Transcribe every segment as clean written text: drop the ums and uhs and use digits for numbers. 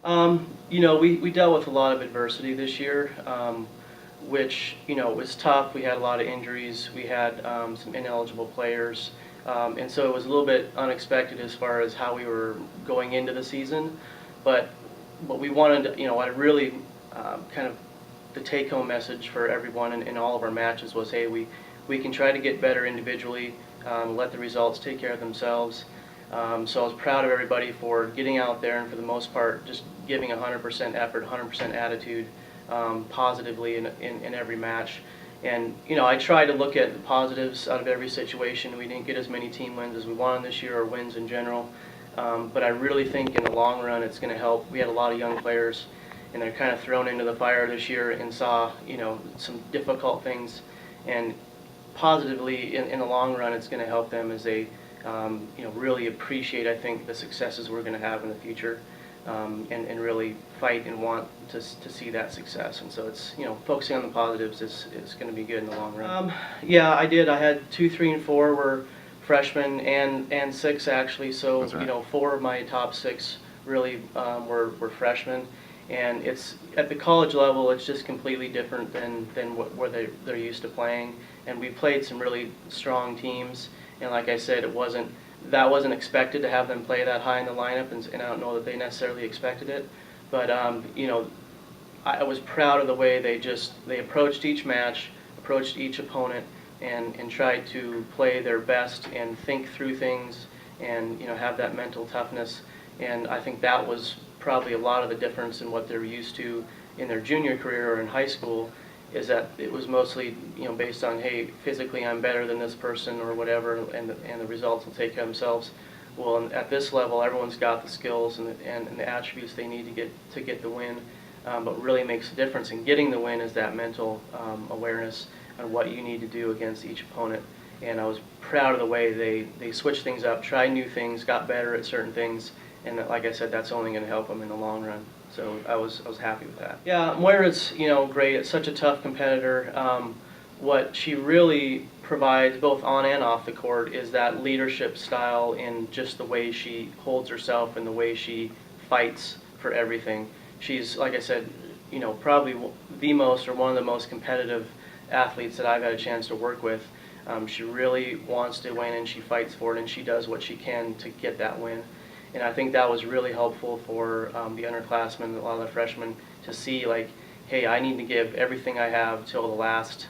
We dealt with a lot of adversity this year, which, was tough. We had a lot of injuries. We had some ineligible players. And so it was a little bit unexpected as far as how we were going into the season. But what we wanted, I really kind of the take-home message for everyone in all of our matches was, hey, we can try to get better individually, let the results take care of themselves. So I was proud of everybody for getting out there and for the most part just giving 100% effort, 100% attitude positively in every match. And I try to look at the positives out of every situation. We didn't get as many team wins as we wanted this year, or wins in general. But I really think in the long run it's going to help. We had a lot of young players, and they're kind of thrown into the fire this year and saw some difficult things. And positively in the long run it's going to help them as they really appreciate, I think, the successes we're going to have in the future, and really fight and want to see that success. And so it's, focusing on the positives is going to be good in the long run. Yeah, I did. I had 2, 3, and 4 were freshmen, and 6 actually. So That's right. 4 of my top 6 really were freshmen. And it's at the college level, it's just completely different than where they're used to playing. And we played some really strong teams. And like I said, that wasn't expected to have them play that high in the lineup, and I don't know that they necessarily expected it. But I was proud of the way they approached each match, approached each opponent, and tried to play their best and think through things, and have that mental toughness. And I think that was probably a lot of the difference in what they're used to in their junior career or in high school, is that it was mostly based on, hey, physically I'm better than this person or whatever, and the results will take care of themselves. Well, at this level, everyone's got the skills and the attributes they need to get the win. But what really makes a difference in getting the win is that mental awareness on what you need to do against each opponent. And I was proud of the way they switched things up, tried new things, got better at certain things, and like I said, that's only going to help them in the long run. So I was happy with that. Yeah, Moira's great. It's such a tough competitor. What she really provides, both on and off the court, is that leadership style in just the way she holds herself and the way she fights for everything. She's, like I said, probably the most, or one of the most competitive athletes that I've had a chance to work with. She really wants to win, and she fights for it, and she does what she can to get that win. And I think that was really helpful for the underclassmen, a lot of the freshmen, to see, like, hey, I need to give everything I have till the last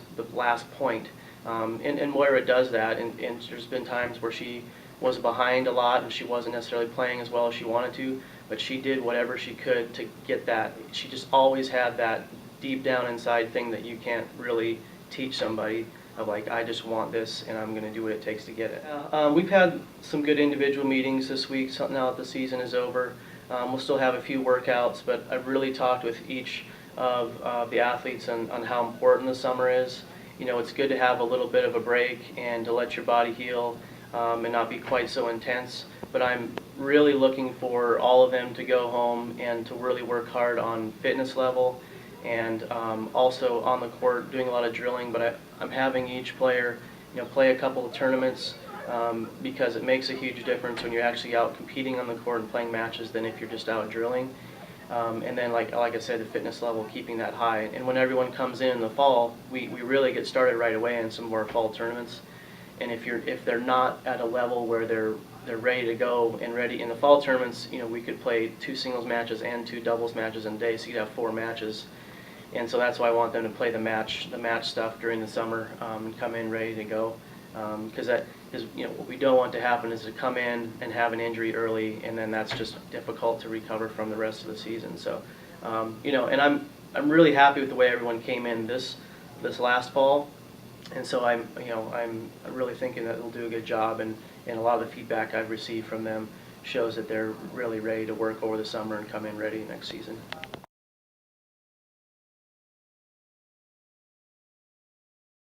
point. And Moira does that, and there's been times where she was behind a lot and she wasn't necessarily playing as well as she wanted to, but she did whatever she could to get that. She just always had that deep down inside thing that you can't really teach somebody, of like, I just want this and I'm going to do what it takes to get it. We've had some good individual meetings this week, so now that the season is over. We'll still have a few workouts, but I've really talked with each of the athletes on how important the summer is. It's good to have a little bit of a break and to let your body heal, and not be quite so intense. But I'm really looking for all of them to go home and to really work hard on fitness level, and also on the court doing a lot of drilling. But I'm having each player play a couple of tournaments, because it makes a huge difference when you're actually out competing on the court and playing matches than if you're just out drilling. And then, like I said, the fitness level, keeping that high. And when everyone comes in the fall, we really get started right away in some of our fall tournaments. And if they're not at a level where they're ready to go and ready in the fall tournaments, we could play 2 singles matches and 2 doubles matches in a day, so you'd have 4 matches. And so that's why I want them to play the match stuff during the summer, and come in ready to go. Because that is, what we don't want to happen is to come in and have an injury early, and then that's just difficult to recover from the rest of the season. So, and I'm really happy with the way everyone came in this last fall, and so I'm really thinking that they'll do a good job, and a lot of the feedback I've received from them shows that they're really ready to work over the summer and come in ready next season.